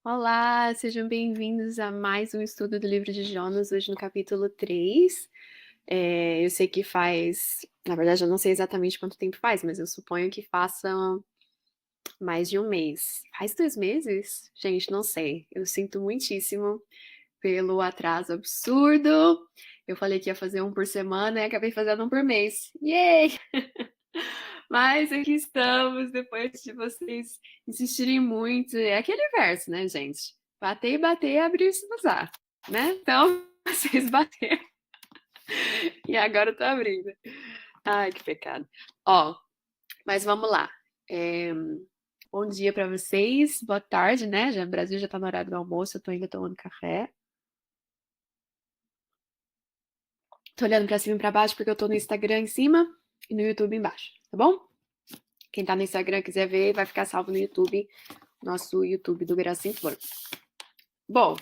Olá, sejam bem-vindos a mais um estudo do livro de Jonas, hoje no capítulo 3. Eu sei que faz, na verdade, eu não sei exatamente quanto tempo faz, mas eu suponho que faça mais de um mês. Faz 2 meses? Gente, não sei. Eu sinto muitíssimo pelo atraso absurdo. Eu falei que ia fazer um por semana e acabei fazendo um por mês. Yay! Mas aqui estamos, depois de vocês insistirem muito. É aquele verso, né, gente? Bater e bater, abrir e esvaziar, né? Então, vocês bateram e agora eu tô abrindo. Ai, que pecado. Ó, mas vamos lá. É, Bom dia pra vocês, boa tarde, né? Já, o Brasil já tá no horário do almoço, eu tô ainda tomando café. Tô olhando pra cima e pra baixo porque eu tô no Instagram em cima e no YouTube embaixo, tá bom? Quem tá no Instagram quiser ver, vai ficar salvo no YouTube, nosso YouTube do Gracinha Flor. Bom,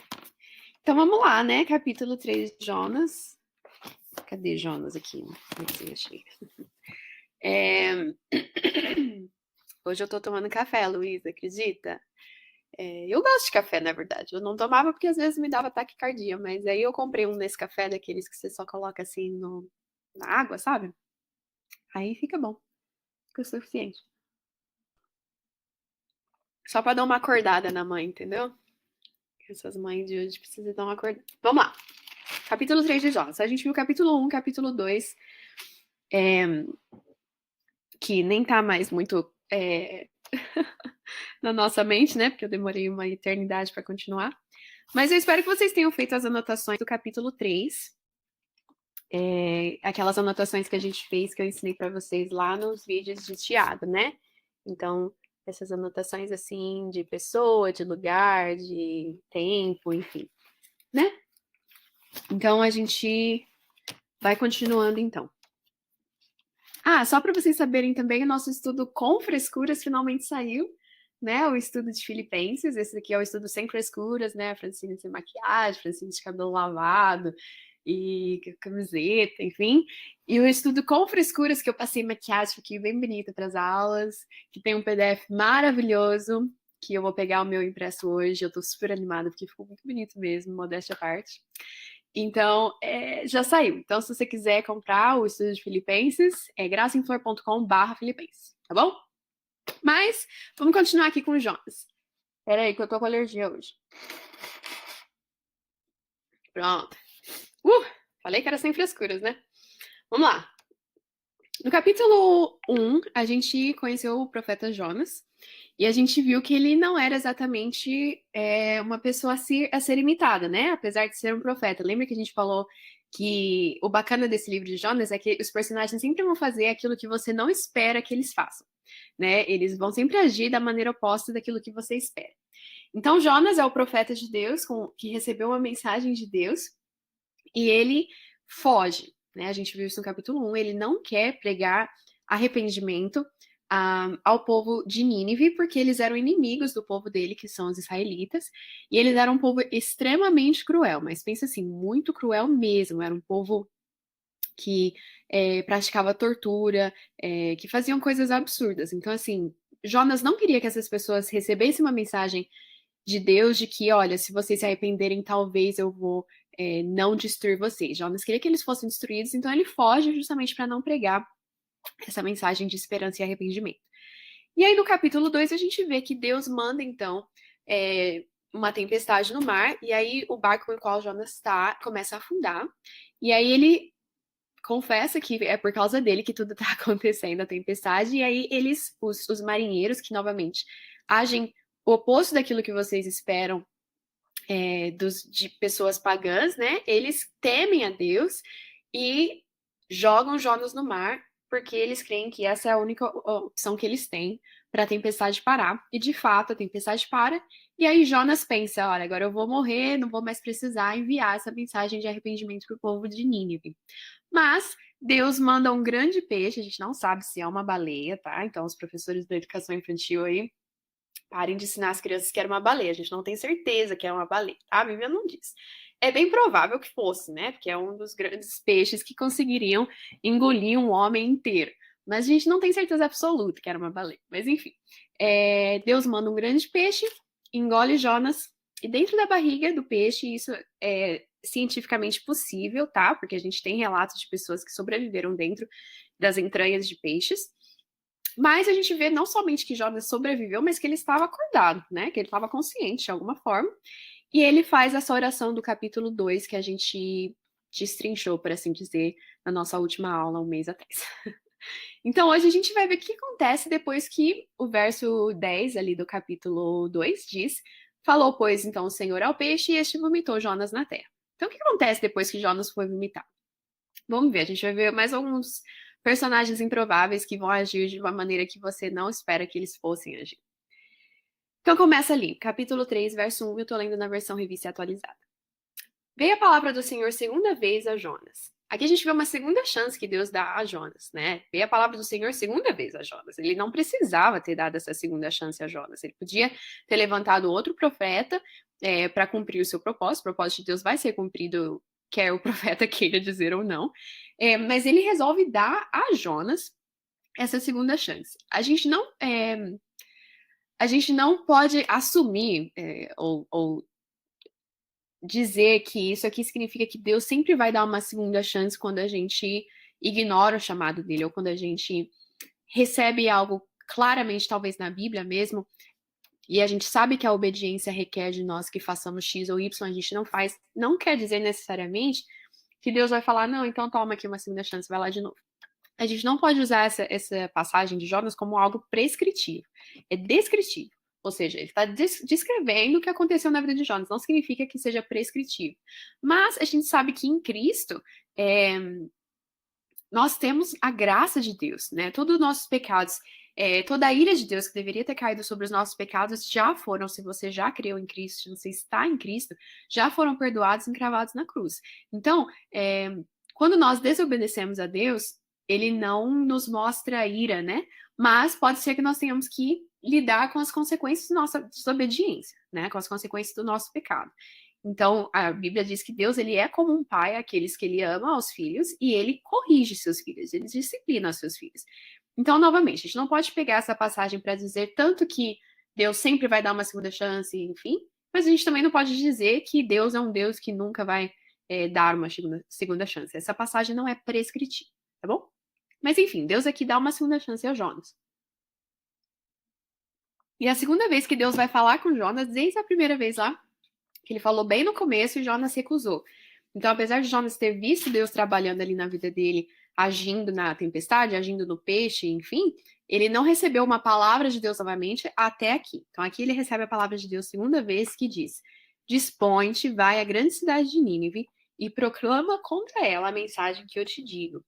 então vamos lá, né? Capítulo 3 de Jonas. Cadê Jonas aqui? Aqui, achei. É... Hoje eu tô tomando café, Luísa, acredita? Eu gosto de café, na verdade. Eu não tomava porque às vezes me dava taquicardia, mas aí eu comprei um nesse café daqueles que você só coloca assim na água, sabe? Aí fica bom, fica o suficiente. Só pra dar uma acordada na mãe, entendeu? Essas mães de hoje precisam dar uma acordada. Vamos lá. Capítulo 3 de Jonas. A gente viu capítulo 1, capítulo 2, que nem tá mais muito na nossa mente, né? Porque eu demorei uma eternidade para continuar. Mas eu espero que vocês tenham feito as anotações do capítulo 3. Aquelas anotações que a gente fez, que eu ensinei para vocês lá nos vídeos de Tiago, né? Então, essas anotações assim de pessoa, de lugar, de tempo, enfim, né? Então a gente vai continuando então. Ah, só para vocês saberem também, o nosso estudo com frescuras finalmente saiu, né? O estudo de Filipenses. Esse aqui é o estudo sem frescuras, né? Francine sem maquiagem, Francine de cabelo lavado e camiseta, enfim. E o estudo com frescuras, que eu passei maquiagem, fiquei bem bonita para as aulas, que tem um PDF maravilhoso, que eu vou pegar o meu impresso hoje. Eu tô super animada, porque ficou muito bonito mesmo, modéstia à parte. Então, já saiu. Então, se você quiser comprar o estudo de Filipenses, é gracinflor.com/filipenses, tá bom? Mas, vamos continuar aqui com o Jonas. Peraí, que eu tô com alergia hoje. Pronto. Falei que era sem frescuras, né? Vamos lá. No capítulo 1, a gente conheceu o profeta Jonas. E a gente viu que ele não era exatamente uma pessoa a ser imitada, né? Apesar de ser um profeta. Lembra que a gente falou que o bacana desse livro de Jonas é que os personagens sempre vão fazer aquilo que você não espera que eles façam, né? Eles vão sempre agir da maneira oposta daquilo que você espera. Então, Jonas é o profeta de Deus que recebeu uma mensagem de Deus e ele foge, né? A gente viu isso no capítulo 1. Ele não quer pregar arrependimento ao povo de Nínive, porque eles eram inimigos do povo dele, que são os israelitas, e eles eram um povo extremamente cruel, mas pensa assim, muito cruel mesmo. Era um povo que praticava tortura, que faziam coisas absurdas. Então, assim, Jonas não queria que essas pessoas recebessem uma mensagem de Deus de que, olha, se vocês se arrependerem, talvez eu vou não destruir vocês. Jonas queria que eles fossem destruídos, então ele foge justamente para não pregar essa mensagem de esperança e arrependimento. E aí no capítulo 2 a gente vê que Deus manda então uma tempestade no mar, e aí o barco com o qual Jonas está começa a afundar, e aí ele confessa que é por causa dele que tudo está acontecendo, a tempestade, e aí os marinheiros, que novamente agem o oposto daquilo que vocês esperam de pessoas pagãs, né? Eles temem a Deus e jogam Jonas no mar, porque eles creem que essa é a única opção que eles têm para a tempestade parar. E de fato a tempestade para, e aí Jonas pensa: olha, agora eu vou morrer, não vou mais precisar enviar essa mensagem de arrependimento para o povo de Nínive. Mas Deus manda um grande peixe, a gente não sabe se é uma baleia, tá? Então os professores da educação infantil aí parem de ensinar as crianças que era uma baleia. A gente não tem certeza que é uma baleia, tá? A Bíblia não diz. É bem provável que fosse, né? Porque é um dos grandes peixes que conseguiriam engolir um homem inteiro. Mas a gente não tem certeza absoluta que era uma baleia. Mas enfim, Deus manda um grande peixe engole Jonas, e dentro da barriga do peixe, isso é cientificamente possível, tá? Porque a gente tem relatos de pessoas que sobreviveram dentro das entranhas de peixes. Mas a gente vê não somente que Jonas sobreviveu, mas que ele estava acordado, né? Que ele estava consciente de alguma forma. E ele faz essa oração do capítulo 2 que a gente destrinchou, por assim dizer, na nossa última aula, um mês atrás. Então, hoje a gente vai ver o que acontece depois que o verso 10 ali do capítulo 2 diz: Falou, pois, então o Senhor ao peixe, e este vomitou Jonas na terra. Então, o que acontece depois que Jonas foi vomitado? Vamos ver, a gente vai ver mais alguns personagens improváveis que vão agir de uma maneira que você não espera que eles fossem agir. Então, começa ali, capítulo 3, verso 1, eu tô lendo na versão revista e atualizada. Veio a palavra do Senhor segunda vez a Jonas. Aqui a gente vê uma segunda chance que Deus dá a Jonas, né? Veio a palavra do Senhor segunda vez a Jonas. Ele não precisava ter dado essa segunda chance a Jonas. Ele podia ter levantado outro profeta para cumprir o seu propósito. O propósito de Deus vai ser cumprido, quer o profeta queira dizer ou não. Mas ele resolve dar a Jonas essa segunda chance. A gente não pode assumir ou dizer que isso aqui significa que Deus sempre vai dar uma segunda chance quando a gente ignora o chamado dele, ou quando a gente recebe algo claramente, talvez na Bíblia mesmo, e a gente sabe que a obediência requer de nós que façamos X ou Y, a gente não faz, não quer dizer necessariamente que Deus vai falar, não, então toma aqui uma segunda chance, vai lá de novo. A gente não pode usar essa passagem de Jonas como algo prescritivo, é descritivo. Ou seja, ele está descrevendo o que aconteceu na vida de Jonas, não significa que seja prescritivo. Mas a gente sabe que em Cristo nós temos a graça de Deus, né? Todos os nossos pecados, toda a ira de Deus que deveria ter caído sobre os nossos pecados já foram, se você já creu em Cristo, se você está em Cristo, já foram perdoados e encravados na cruz. Então, quando nós desobedecemos a Deus, ele não nos mostra a ira, né? Mas pode ser que nós tenhamos que lidar com as consequências da nossa desobediência, né? Com as consequências do nosso pecado. Então, a Bíblia diz que Deus ele é como um pai àqueles que ele ama aos filhos e ele corrige seus filhos, ele disciplina os seus filhos. Então, novamente, a gente não pode pegar essa passagem para dizer tanto que Deus sempre vai dar uma segunda chance, enfim, mas a gente também não pode dizer que Deus é um Deus que nunca vai dar uma segunda chance. Essa passagem não é prescritiva, tá bom? Mas enfim, Deus aqui dá uma segunda chance a Jonas. E a segunda vez que Deus vai falar com Jonas, desde a primeira vez lá, que ele falou bem no começo e Jonas recusou. Então, apesar de Jonas ter visto Deus trabalhando ali na vida dele, agindo na tempestade, agindo no peixe, enfim, ele não recebeu uma palavra de Deus novamente até aqui. Então, aqui ele recebe a palavra de Deus segunda vez que diz: Dispõe-te, vai à grande cidade de Nínive e proclama contra ela a mensagem que eu te digo.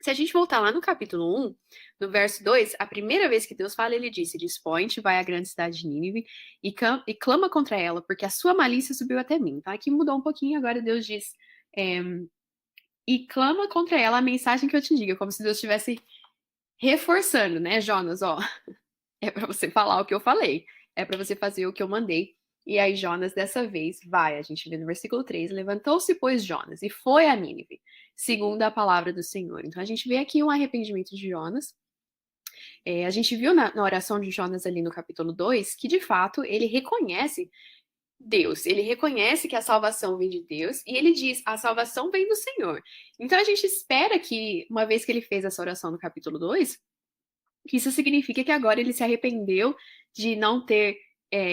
Se a gente voltar lá no capítulo 1, no verso 2, a primeira vez que Deus fala, ele disse: Dispõe-te, vai à grande cidade de Nínive e clama contra ela, porque a sua malícia subiu até mim. Tá? Aqui mudou um pouquinho, agora Deus diz: E clama contra ela a mensagem que eu te digo, como se Deus estivesse reforçando, né, Jonas? Ó, é para você falar o que eu falei, é para você fazer o que eu mandei. E aí Jonas dessa vez vai, a gente vê no versículo 3, levantou-se, pois, Jonas, e foi a Nínive, segundo a palavra do Senhor. Então a gente vê aqui um arrependimento de Jonas. A gente viu na oração de Jonas ali no capítulo 2 que, de fato, ele reconhece Deus, ele reconhece que a salvação vem de Deus e ele diz: a salvação vem do Senhor. Então a gente espera que, uma vez que ele fez essa oração no capítulo 2, que isso significa que agora ele se arrependeu de não ter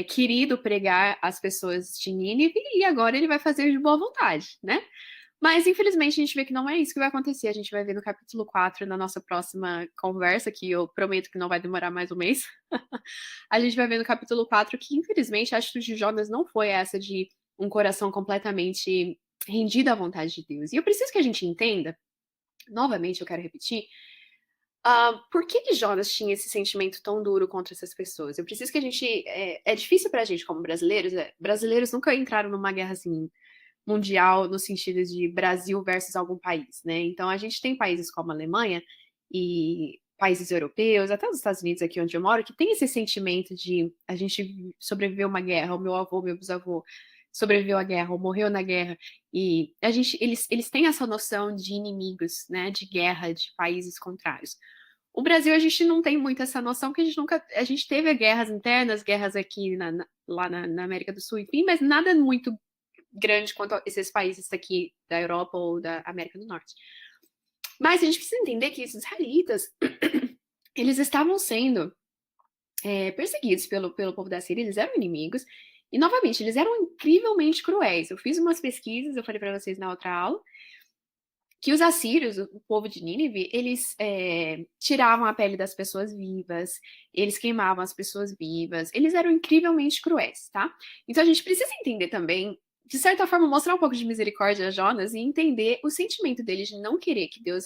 querido pregar às pessoas de Nínive e agora ele vai fazer de boa vontade, né? Mas, infelizmente, a gente vê que não é isso que vai acontecer. A gente vai ver no capítulo 4, na nossa próxima conversa, que eu prometo que não vai demorar mais um mês. A gente vai ver no capítulo 4 que, infelizmente, a atitude de Jonas não foi essa de um coração completamente rendido à vontade de Deus. E eu preciso que a gente entenda, novamente eu quero repetir, por que Jonas tinha esse sentimento tão duro contra essas pessoas? Eu preciso que a gente. É difícil pra gente, como brasileiros, brasileiros nunca entraram numa guerra assim mundial no sentido de Brasil versus algum país, né? Então a gente tem países como a Alemanha e países europeus, até os Estados Unidos aqui onde eu moro, que tem esse sentimento de a gente sobreviveu a uma guerra, o meu avô, meu bisavô sobreviveu à guerra ou morreu na guerra e eles têm essa noção de inimigos, né? De guerra de países contrários. O Brasil, a gente não tem muito essa noção, porque a gente teve guerras internas, guerras aqui lá na América do Sul, enfim, mas nada muito grande quanto esses países aqui da Europa ou da América do Norte. Mas a gente precisa entender que esses israelitas, eles estavam sendo perseguidos pelo povo da Síria, eles eram inimigos, e novamente, eles eram incrivelmente cruéis. Eu fiz umas pesquisas, eu falei para vocês na outra aula, que os assírios, o povo de Nínive, eles tiravam a pele das pessoas vivas, eles queimavam as pessoas vivas, eles eram incrivelmente cruéis, tá? Então a gente precisa entender também, de certa forma, mostrar um pouco de misericórdia a Jonas e entender o sentimento dele de não querer que Deus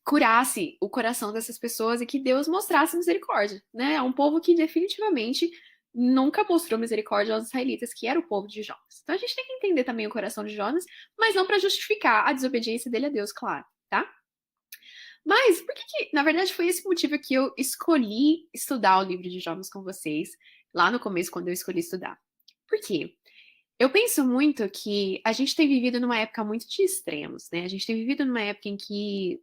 curasse o coração dessas pessoas e que Deus mostrasse misericórdia, né? É um povo que definitivamente nunca mostrou misericórdia aos israelitas, que era o povo de Jonas. Então a gente tem que entender também o coração de Jonas, mas não para justificar a desobediência dele a Deus, claro, tá? Mas por que, na verdade, foi esse motivo que eu escolhi estudar o livro de Jonas com vocês, lá no começo, quando eu escolhi estudar? Por quê? Eu penso muito que a gente tem vivido numa época muito de extremos, né? A gente tem vivido numa época em que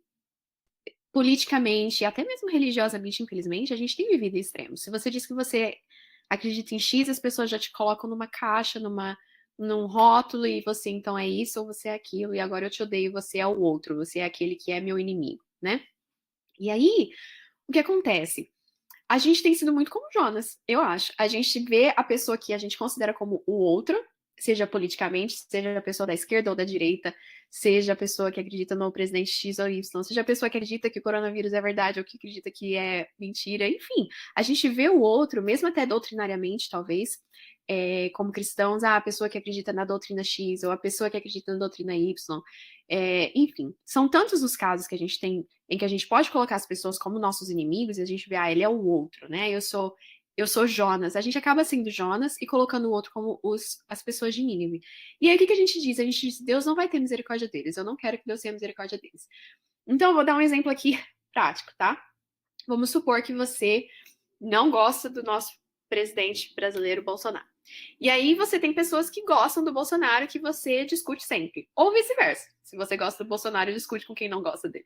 politicamente e até mesmo religiosamente, infelizmente, a gente tem vivido extremos. Se você diz que você acredita em X, as pessoas já te colocam numa caixa, num rótulo, e você então é isso ou você é aquilo, e agora eu te odeio, você é o outro, você é aquele que é meu inimigo, né? E aí, o que acontece? A gente tem sido muito como Jonas, eu acho. A gente vê a pessoa que a gente considera como o outro, seja politicamente, seja a pessoa da esquerda ou da direita, seja a pessoa que acredita no presidente X ou Y, seja a pessoa que acredita que o coronavírus é verdade ou que acredita que é mentira, enfim. A gente vê o outro, mesmo até doutrinariamente, talvez, como cristãos, a pessoa que acredita na doutrina X ou a pessoa que acredita na doutrina Y. Enfim, são tantos os casos que a gente tem em que a gente pode colocar as pessoas como nossos inimigos e a gente vê, ele é o outro, né? Eu sou Jonas. A gente acaba sendo Jonas e colocando o outro como as pessoas de Nínive. E aí o que a gente diz? A gente diz, Deus não vai ter misericórdia deles. Eu não quero que Deus tenha misericórdia deles. Então, eu vou dar um exemplo aqui prático, tá? Vamos supor que você não gosta do nosso presidente brasileiro, Bolsonaro. E aí você tem pessoas que gostam do Bolsonaro que você discute sempre. Ou vice-versa. Se você gosta do Bolsonaro, discute com quem não gosta dele.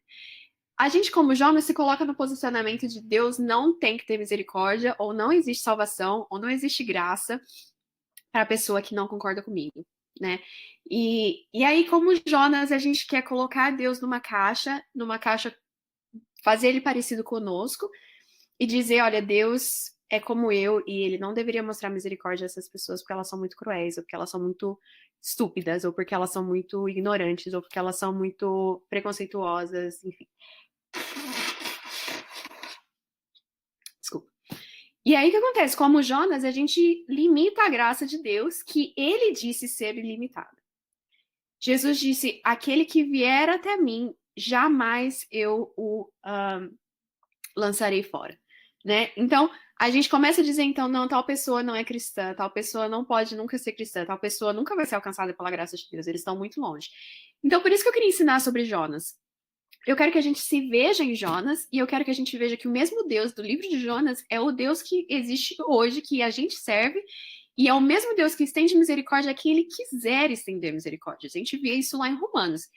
A gente, como Jonas, se coloca no posicionamento de Deus não tem que ter misericórdia, ou não existe salvação, ou não existe graça para a pessoa que não concorda comigo, né? E aí, como Jonas, a gente quer colocar Deus numa caixa, fazer ele parecido conosco, e dizer, olha, Deus é como eu, e ele não deveria mostrar misericórdia a essas pessoas porque elas são muito cruéis, ou porque elas são muito estúpidas, ou porque elas são muito ignorantes, ou porque elas são muito preconceituosas, enfim. Desculpa. E aí o que acontece? Como Jonas, a gente limita a graça de Deus, que ele disse ser ilimitada. Jesus disse: aquele que vier até mim, jamais eu o lançarei fora. Né? Então, a gente começa a dizer, então, não, tal pessoa não é cristã, tal pessoa não pode nunca ser cristã, tal pessoa nunca vai ser alcançada pela graça de Deus, eles estão muito longe. Então, por isso que eu queria ensinar sobre Jonas. Eu quero que a gente se veja em Jonas e eu quero que a gente veja que o mesmo Deus do livro de Jonas é o Deus que existe hoje, que a gente serve, e é o mesmo Deus que estende misericórdia a quem ele quiser estender misericórdia. A gente vê isso lá em Romanos.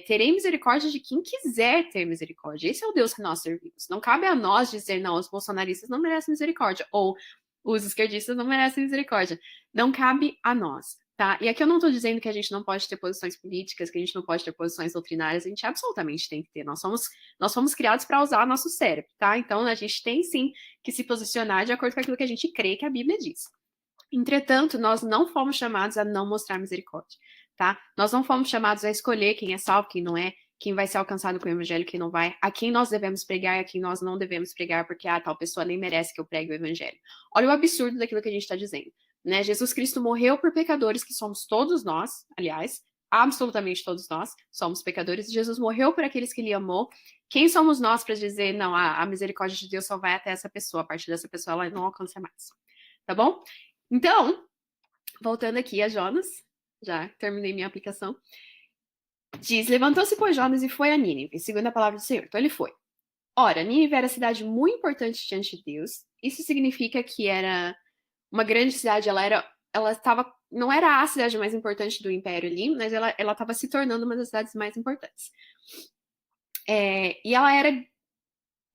Terei misericórdia de quem quiser ter misericórdia. Esse é o Deus que nós servimos. Não cabe a nós dizer, não, os bolsonaristas não merecem misericórdia, ou os esquerdistas não merecem misericórdia. Não cabe a nós. Tá? E aqui eu não estou dizendo que a gente não pode ter posições políticas, que a gente não pode ter posições doutrinárias, a gente absolutamente tem que ter. Nós fomos criados para usar nosso cérebro, tá? Então a gente tem sim que se posicionar de acordo com aquilo que a gente crê que a Bíblia diz. Entretanto, nós não fomos chamados a não mostrar misericórdia, tá? Nós não fomos chamados a escolher quem é salvo, quem não é, quem vai ser alcançado com o evangelho, quem não vai, a quem nós devemos pregar e a quem nós não devemos pregar, porque tal pessoa nem merece que eu pregue o evangelho. Olha o absurdo daquilo que a gente está dizendo. Né? Jesus Cristo morreu por pecadores, que somos todos nós, aliás, absolutamente todos nós somos pecadores, e Jesus morreu por aqueles que ele amou. Quem somos nós para dizer, não, a misericórdia de Deus só vai até essa pessoa, a partir dessa pessoa ela não alcança mais, tá bom? Então, voltando aqui a Jonas, já terminei minha aplicação, diz, levantou-se, pois, Jonas e foi a Nínive, segundo a palavra do Senhor. Então ele foi. Ora, Nínive era cidade muito importante diante de Deus, isso significa que era uma grande cidade, ela estava, não era a cidade mais importante do império ali, mas ela estava se tornando uma das cidades mais importantes. E ela era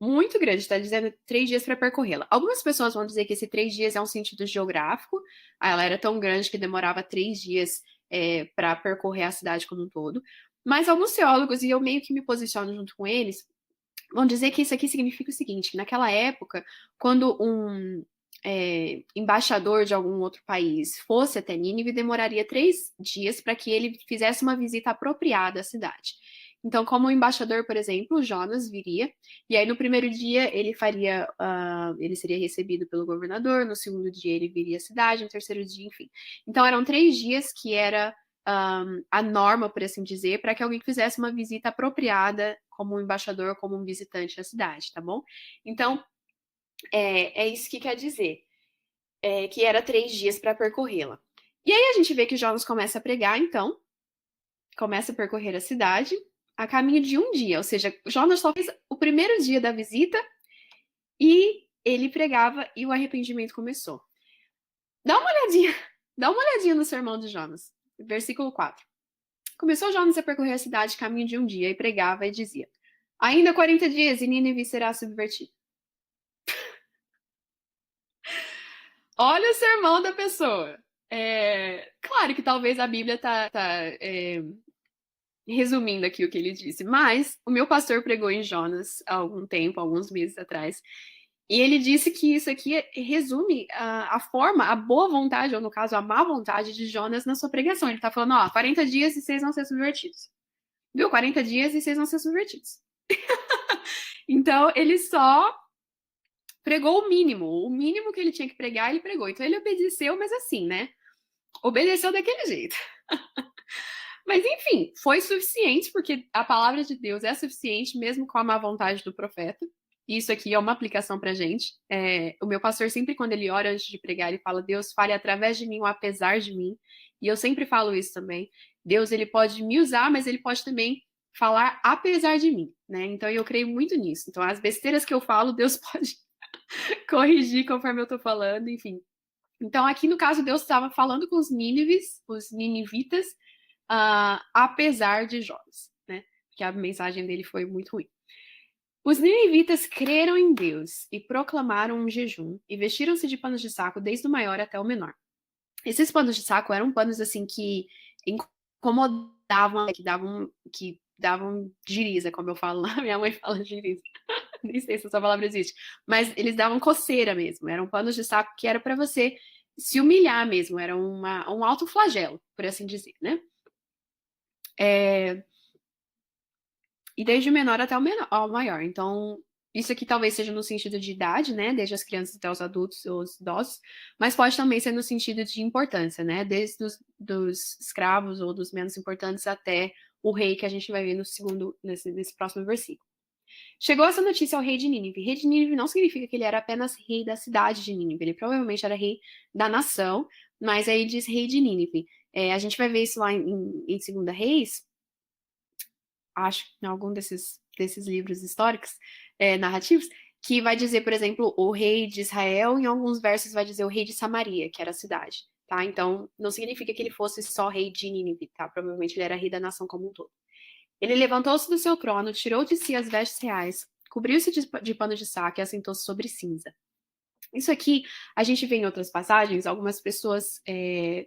muito grande, tá dizendo 3 dias para percorrê-la. Algumas pessoas vão dizer que esse 3 dias é um sentido geográfico. Ela era tão grande que demorava 3 dias para percorrer a cidade como um todo. Mas alguns teólogos, e eu meio que me posiciono junto com eles, vão dizer que isso aqui significa o seguinte: que naquela época, quando um embaixador de algum outro país fosse até Nínive, demoraria 3 dias para que ele fizesse uma visita apropriada à cidade. Então, como embaixador, por exemplo, Jonas viria, e aí no primeiro dia ele seria recebido pelo governador, no segundo dia ele viria à cidade, no terceiro dia, enfim. Então eram 3 dias que era a norma, por assim dizer, para que alguém fizesse uma visita apropriada como um embaixador, como um visitante à cidade, tá bom? Então, é isso que quer dizer, que era 3 dias para percorrê-la. E aí a gente vê que Jonas começa a pregar, então, começa a percorrer a cidade a caminho de um dia, ou seja, Jonas só fez o primeiro dia da visita e ele pregava e o arrependimento começou. Dá uma olhadinha no sermão de Jonas, versículo 4. Começou Jonas a percorrer a cidade caminho de um dia e pregava e dizia: ainda 40 dias e Nínive será subvertida. Olha o sermão da pessoa. Claro que talvez a Bíblia tá resumindo aqui o que ele disse, mas o meu pastor pregou em Jonas há algum tempo, alguns meses atrás, e ele disse que isso aqui resume a forma, a boa vontade, ou no caso, a má vontade de Jonas na sua pregação. Ele tá falando, 40 dias e vocês vão ser subvertidos. Viu? 40 dias e vocês vão ser subvertidos. Então, ele só pregou o mínimo que ele tinha que pregar, ele pregou. Então, ele obedeceu, mas assim, né? Obedeceu daquele jeito. Mas, enfim, foi suficiente, porque a palavra de Deus é suficiente, mesmo com a má vontade do profeta. Isso aqui é uma aplicação pra gente. O meu pastor, sempre quando ele ora antes de pregar, ele fala: Deus, fale através de mim ou apesar de mim. E eu sempre falo isso também. Deus, ele pode me usar, mas ele pode também falar apesar de mim, né? Então eu creio muito nisso. Então as besteiras que eu falo, Deus pode corrigir conforme eu tô falando, enfim. Então aqui no caso Deus estava falando com os ninivitas, apesar de Jonas, né? Porque a mensagem dele foi muito ruim. Os ninivitas creram em Deus e proclamaram um jejum e vestiram-se de panos de saco desde o maior até o menor. Esses panos de saco eram panos assim que incomodavam, que davam giriza, como eu falo lá, minha mãe fala giriza. Nem sei se essa palavra existe, mas eles davam coceira mesmo. Eram panos de saco que era para você se humilhar mesmo, era um autoflagelo, por assim dizer, né? E desde o menor até ao maior. Então, isso aqui talvez seja no sentido de idade, né? Desde as crianças até os adultos, os idosos, mas pode também ser no sentido de importância, né? Desde dos escravos ou dos menos importantes até o rei que a gente vai ver nesse próximo versículo. Chegou essa notícia ao rei de Nínive. Rei de Nínive não significa que ele era apenas rei da cidade de Nínive, ele provavelmente era rei da nação, mas aí diz rei de Nínive. A gente vai ver isso lá em 2 Reis, acho, em algum desses livros históricos, narrativos, que vai dizer, por exemplo, o rei de Israel, em alguns versos vai dizer o rei de Samaria, que era a cidade, tá? Então, não significa que ele fosse só rei de Nínive, tá? Provavelmente ele era rei da nação como um todo. Ele levantou-se do seu trono, tirou de si as vestes reais, cobriu-se de pano de saco e assentou-se sobre cinza. Isso aqui a gente vê em outras passagens, algumas pessoas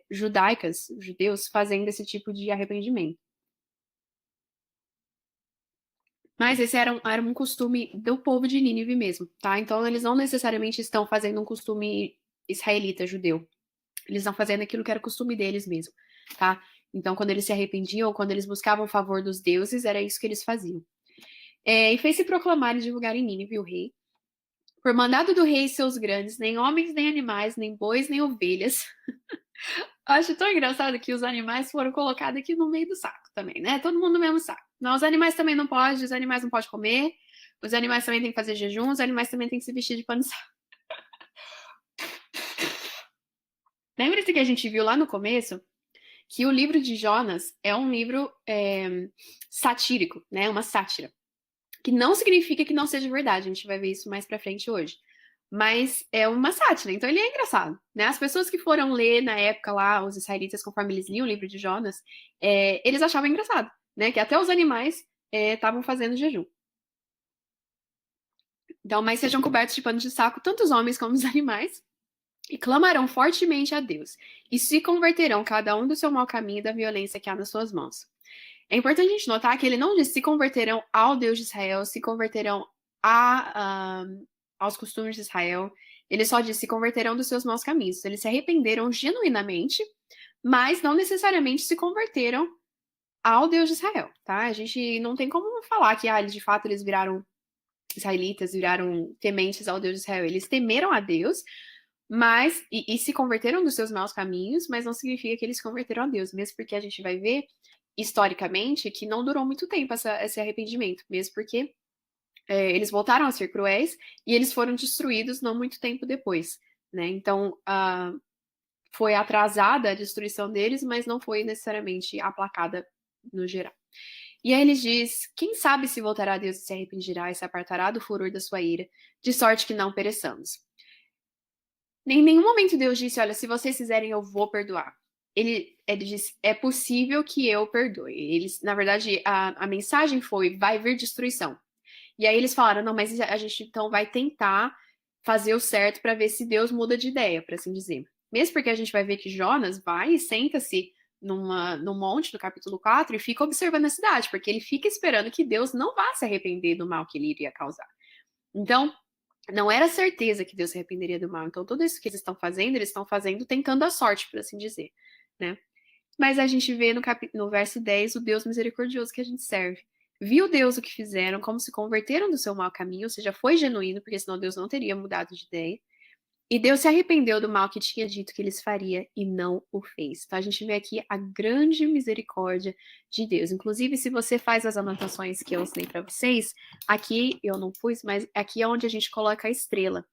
judaicas, judeus, fazendo esse tipo de arrependimento. Mas esse era um costume do povo de Nínive mesmo, tá? Então eles não necessariamente estão fazendo um costume israelita, judeu. Eles estão fazendo aquilo que era costume deles mesmo, tá? Então quando eles se arrependiam ou quando eles buscavam o favor dos deuses, era isso que eles faziam. E fez-se proclamar e divulgar em Nínive o rei. Por mandado do rei e seus grandes, nem homens, nem animais, nem bois, nem ovelhas. Eu acho tão engraçado que os animais foram colocados aqui no meio do saco também, né? Todo mundo no mesmo saco. Não, os animais também não podem, os animais não podem comer, os animais também têm que fazer jejum, os animais também têm que se vestir de pano de saco. Lembra-se que a gente viu lá no começo que o livro de Jonas é um livro satírico, né? Uma sátira. Que não significa que não seja verdade, a gente vai ver isso mais pra frente hoje. Mas é uma sátira, então ele é engraçado, né? As pessoas que foram ler na época lá, os israelitas, conforme eles liam o livro de Jonas, eles achavam engraçado, né? Que até os animais estavam fazendo jejum. Então, mas sejam cobertos de pano de saco tanto os homens como os animais, e clamarão fortemente a Deus, e se converterão cada um do seu mau caminho e da violência que há nas suas mãos. É importante a gente notar que ele não diz se converterão ao Deus de Israel, se converterão aos costumes de Israel. Ele só diz se converterão dos seus maus caminhos. Eles se arrependeram genuinamente, mas não necessariamente se converteram ao Deus de Israel, tá? A gente não tem como falar que de fato eles viraram israelitas, viraram tementes ao Deus de Israel. Eles temeram a Deus, mas e se converteram dos seus maus caminhos, mas não significa que eles se converteram a Deus, mesmo porque a gente vai ver historicamente que não durou muito tempo esse arrependimento, mesmo porque eles voltaram a ser cruéis e eles foram destruídos não muito tempo depois, né? Então foi atrasada a destruição deles, mas não foi necessariamente aplacada no geral. E aí ele diz: quem sabe se voltará a Deus e se arrependerá e se apartará do furor da sua ira, de sorte que não pereçamos. Em nenhum momento Deus disse: olha, se vocês fizerem, eu vou perdoar. Ele disse: é possível que eu perdoe. Eles, na verdade, a mensagem foi: vai vir destruição. E aí eles falaram: não, mas a gente então vai tentar fazer o certo para ver se Deus muda de ideia, para assim dizer. Mesmo porque a gente vai ver que Jonas vai e senta-se num monte, no capítulo 4, e fica observando a cidade, porque ele fica esperando que Deus não vá se arrepender do mal que ele iria causar. Então, não era certeza que Deus se arrependeria do mal. Então, tudo isso que eles estão fazendo tentando a sorte, por assim dizer, né? Mas a gente vê no verso 10 o Deus misericordioso que a gente serve. Viu Deus o que fizeram, como se converteram do seu mau caminho, ou seja, foi genuíno, porque senão Deus não teria mudado de ideia. E Deus se arrependeu do mal que tinha dito que eles faria e não o fez. Então a gente vê aqui a grande misericórdia de Deus. Inclusive, se você faz as anotações que eu ensinei para vocês, aqui eu não pus, mas aqui é onde a gente coloca a estrela.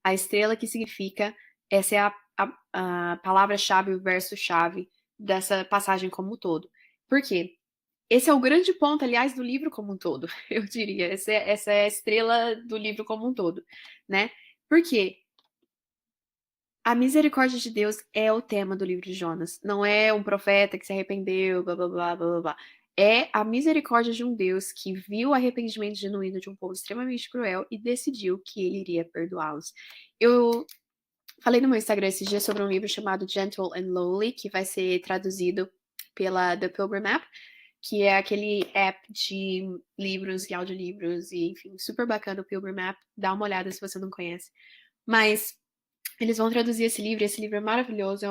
A estrela que significa, essa é a palavra-chave, o verso-chave dessa passagem como um todo. Por quê? Esse é o grande ponto, aliás, do livro como um todo, eu diria. Essa é a estrela do livro como um todo, né? Por quê? A misericórdia de Deus é o tema do livro de Jonas. Não é um profeta que se arrependeu, blá, blá, blá, blá, blá. É a misericórdia de um Deus que viu o arrependimento genuíno de um povo extremamente cruel e decidiu que ele iria perdoá-los. Eu falei no meu Instagram esses dias sobre um livro chamado Gentle and Lowly, que vai ser traduzido pela The Pilgrim App, que é aquele app de livros e audiolivros, e enfim, super bacana o Pilgrim App. Dá uma olhada se você não conhece. Mas eles vão traduzir esse livro é maravilhoso,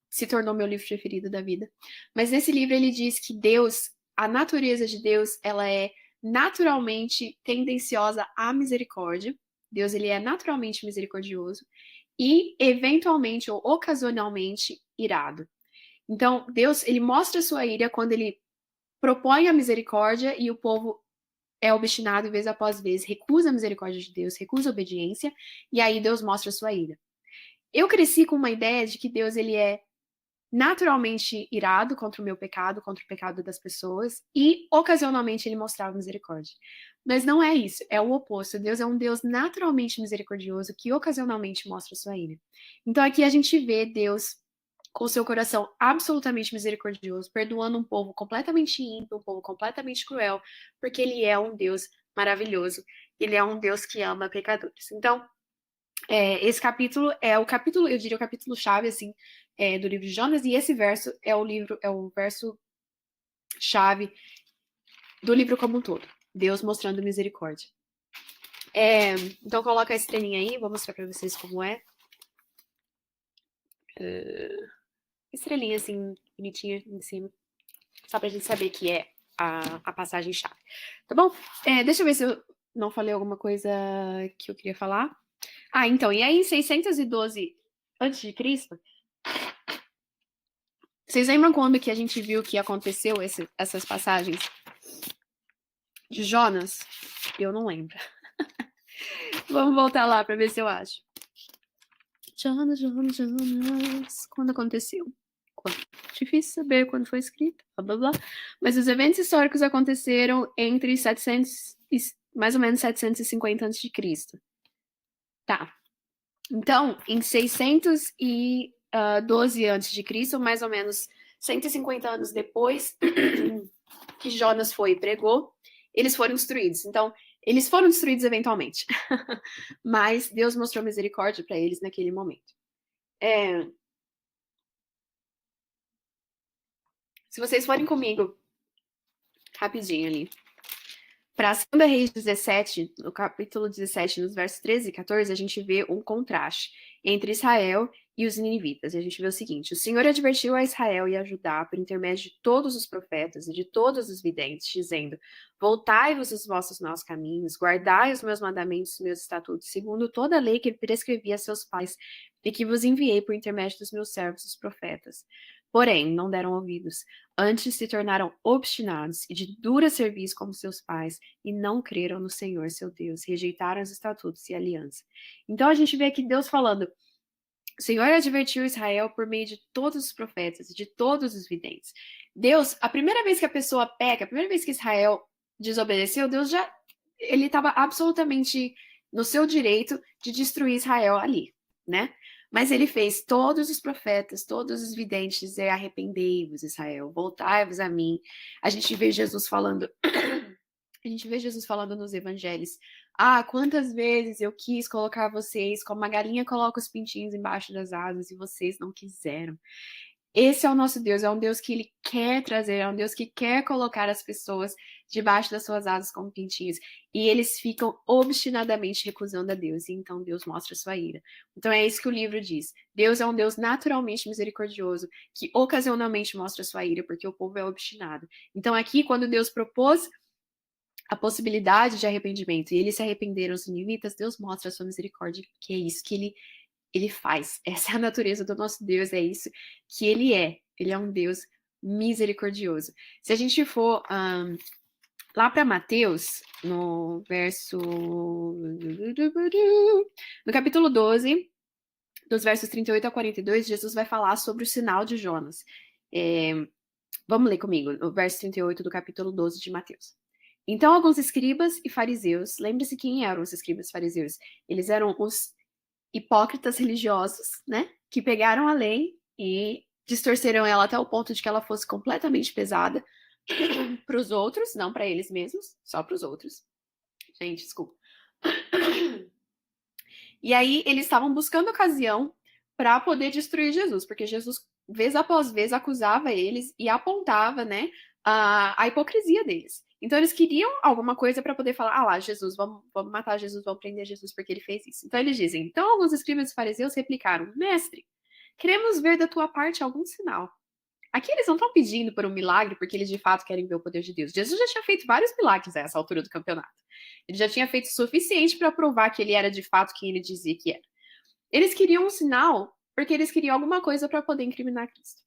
se tornou meu livro preferido da vida. Mas nesse livro ele diz que Deus, a natureza de Deus, ela é naturalmente tendenciosa à misericórdia. Deus, ele é naturalmente misericordioso e eventualmente ou ocasionalmente irado. Então, Deus, ele mostra sua ira quando ele propõe a misericórdia e o povo é obstinado vez após vez, recusa a misericórdia de Deus, recusa a obediência, e aí Deus mostra sua ira. Eu cresci com uma ideia de que Deus ele é naturalmente irado contra o meu pecado, contra o pecado das pessoas, e ocasionalmente ele mostrava misericórdia. Mas não é isso, é o oposto. Deus é um Deus naturalmente misericordioso que ocasionalmente mostra sua ira. Então aqui a gente vê Deus com seu coração absolutamente misericordioso, perdoando um povo completamente ímpio, um povo completamente cruel, porque ele é um Deus maravilhoso, ele é um Deus que ama pecadores. Então, esse capítulo é o capítulo, eu diria o capítulo chave, assim, do livro de Jonas, e esse verso é o verso chave do livro como um todo. Deus mostrando misericórdia. Então coloca a estrelinha aí, vou mostrar pra vocês como é. Estrelinha, assim, bonitinha em cima. Só pra gente saber que é a passagem chave. Tá bom? Deixa eu ver se eu não falei alguma coisa que eu queria falar. Então, e aí em 612 a.C., vocês lembram quando que a gente viu que aconteceu essas passagens de Jonas? Eu não lembro. Vamos voltar lá para ver se eu acho. Jonas. Quando aconteceu? Difícil saber quando foi escrito, blá, blá, blá. Mas os eventos históricos aconteceram entre mais ou menos 750 a.C. Tá. Então, em 612 a.C., mais ou menos 150 anos depois que Jonas foi e pregou, eles foram destruídos. Então, Eles foram destruídos eventualmente, mas Deus mostrou misericórdia para eles naquele momento. Se vocês forem comigo, rapidinho ali, para 2 Reis 17, no capítulo 17, nos versos 13 e 14, a gente vê um contraste entre Israel e os ninivitas. E a gente vê o seguinte: o Senhor advertiu a Israel e a Judá por intermédio de todos os profetas e de todos os videntes, dizendo: voltai-vos dos vossos maus caminhos, guardai os meus mandamentos e meus estatutos, segundo toda a lei que prescrevi a seus pais e que vos enviei por intermédio dos meus servos, os profetas. Porém, não deram ouvidos. Antes se tornaram obstinados e de dura serviço como seus pais, e não creram no Senhor, seu Deus, rejeitaram os estatutos e a aliança. Então a gente vê aqui Deus falando: o Senhor advertiu Israel por meio de todos os profetas e de todos os videntes. Deus, a primeira vez que a pessoa peca, a primeira vez que Israel desobedeceu, Deus já ele estava absolutamente no seu direito de destruir Israel ali, né? Mas ele fez todos os profetas, todos os videntes dizer: arrependei-vos, Israel, voltai-vos a mim. A gente vê Jesus falando a gente vê Jesus falando nos evangelhos: ah, quantas vezes eu quis colocar vocês como uma galinha coloca os pintinhos embaixo das asas e vocês não quiseram. Esse é o nosso Deus, é um Deus que ele quer trazer, é um Deus que quer colocar as pessoas debaixo das suas asas como pintinhos. E eles ficam obstinadamente recusando a Deus, e então Deus mostra sua ira. Então é isso que o livro diz. Deus é um Deus naturalmente misericordioso, que ocasionalmente mostra sua ira, porque o povo é obstinado. Então aqui, quando Deus propôs a possibilidade de arrependimento, e eles se arrependeram, os ninivitas, Deus mostra a sua misericórdia, que é isso que ele faz. Essa é a natureza do nosso Deus, é isso que ele é. Ele é um Deus misericordioso. Se a gente for lá para Mateus, no verso. No capítulo 12, dos versos 38 a 42, Jesus vai falar sobre o sinal de Jonas. Vamos ler comigo, o verso 38 do capítulo 12 de Mateus. Então, alguns escribas e fariseus, lembre-se quem eram os escribas e fariseus? Eles eram os hipócritas religiosos, né? Que pegaram a lei e distorceram ela até o ponto de que ela fosse completamente pesada para os outros, não para eles mesmos, só para os outros. Gente, desculpa. E aí eles estavam buscando ocasião para poder destruir Jesus, porque Jesus, vez após vez, acusava eles e apontava, né, a hipocrisia deles. Então eles queriam alguma coisa para poder falar: ah lá, Jesus, vamos matar Jesus, vamos prender Jesus porque ele fez isso. Então eles dizem: então alguns escribas e fariseus replicaram: mestre, queremos ver da tua parte algum sinal. Aqui eles não estão pedindo por um milagre porque eles de fato querem ver o poder de Deus. Jesus já tinha feito vários milagres a essa altura do campeonato. Ele já tinha feito o suficiente para provar que ele era de fato quem ele dizia que era. Eles queriam um sinal porque eles queriam alguma coisa para poder incriminar Cristo.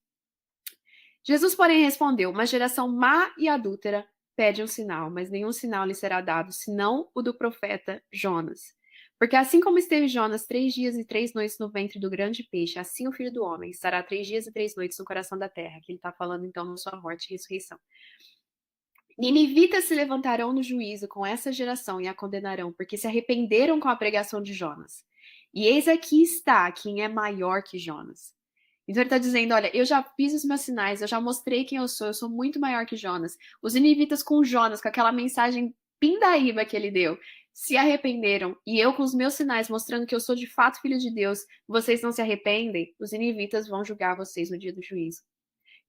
Jesus, porém, respondeu: uma geração má e adúltera pede um sinal, mas nenhum sinal lhe será dado, senão o do profeta Jonas. Porque assim como esteve Jonas 3 dias e 3 noites no ventre do grande peixe, assim o Filho do Homem estará 3 dias e 3 noites no coração da terra. Que ele está falando, então, na sua morte e ressurreição. Ninivitas se levantarão no juízo com essa geração e a condenarão, porque se arrependeram com a pregação de Jonas. E eis aqui está quem é maior que Jonas. Então ele está dizendo: olha, eu já fiz os meus sinais, eu já mostrei quem eu sou muito maior que Jonas. Os ninivitas com Jonas, com aquela mensagem pindaíba que ele deu, se arrependeram, e eu com os meus sinais mostrando que eu sou de fato filho de Deus, vocês não se arrependem, os ninivitas vão julgar vocês no dia do juízo.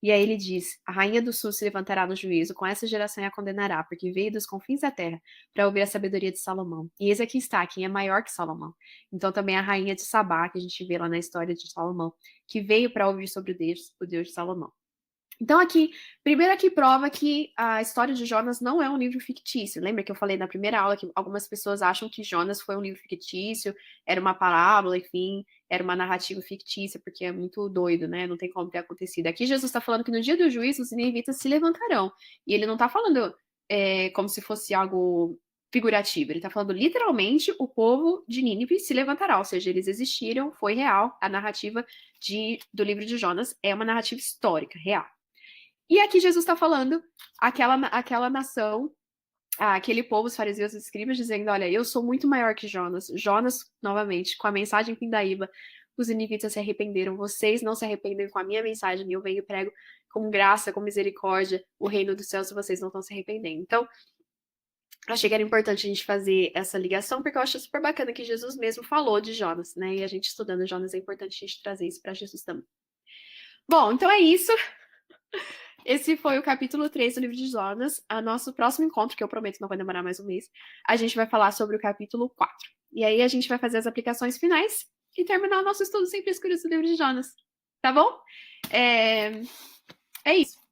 E aí ele diz: a rainha do sul se levantará no juízo, com essa geração e a condenará, porque veio dos confins da terra para ouvir a sabedoria de Salomão. E eis aqui está, quem é maior que Salomão. Então também a rainha de Sabá, que a gente vê lá na história de Salomão, que veio para ouvir sobre o Deus de Salomão. Então aqui, primeiro aqui prova que a história de Jonas não é um livro fictício. Lembra que eu falei na primeira aula que algumas pessoas acham que Jonas foi um livro fictício, era uma parábola, enfim, era uma narrativa fictícia, porque é muito doido, né? Não tem como ter acontecido. Aqui Jesus está falando que no dia do juízo os ninivitas se levantarão. E ele não está falando como se fosse algo figurativo. Ele está falando literalmente o povo de Nínive se levantará, ou seja, eles existiram, foi real. A narrativa do livro de Jonas é uma narrativa histórica, real. E aqui Jesus está falando aquela nação, aquele povo, os fariseus e os escribas, dizendo: olha, eu sou muito maior que Jonas. Jonas, novamente, com a mensagem pindaíba, os ninivitas se arrependeram, vocês não se arrependem com a minha mensagem, eu venho e prego com graça, com misericórdia, o reino dos céus, e vocês não estão se arrependendo. Então, Eu achei que era importante a gente fazer essa ligação, porque eu acho super bacana que Jesus mesmo falou de Jonas, né? E a gente estudando Jonas é importante a gente trazer isso para Jesus também. Bom, então é isso. Esse foi o capítulo 3 do livro de Jonas. A nosso próximo encontro, que eu prometo não vai demorar mais um mês, a gente vai falar sobre o capítulo 4. E aí a gente vai fazer as aplicações finais e terminar o nosso estudo sem frescuras do livro de Jonas. Tá bom? É isso.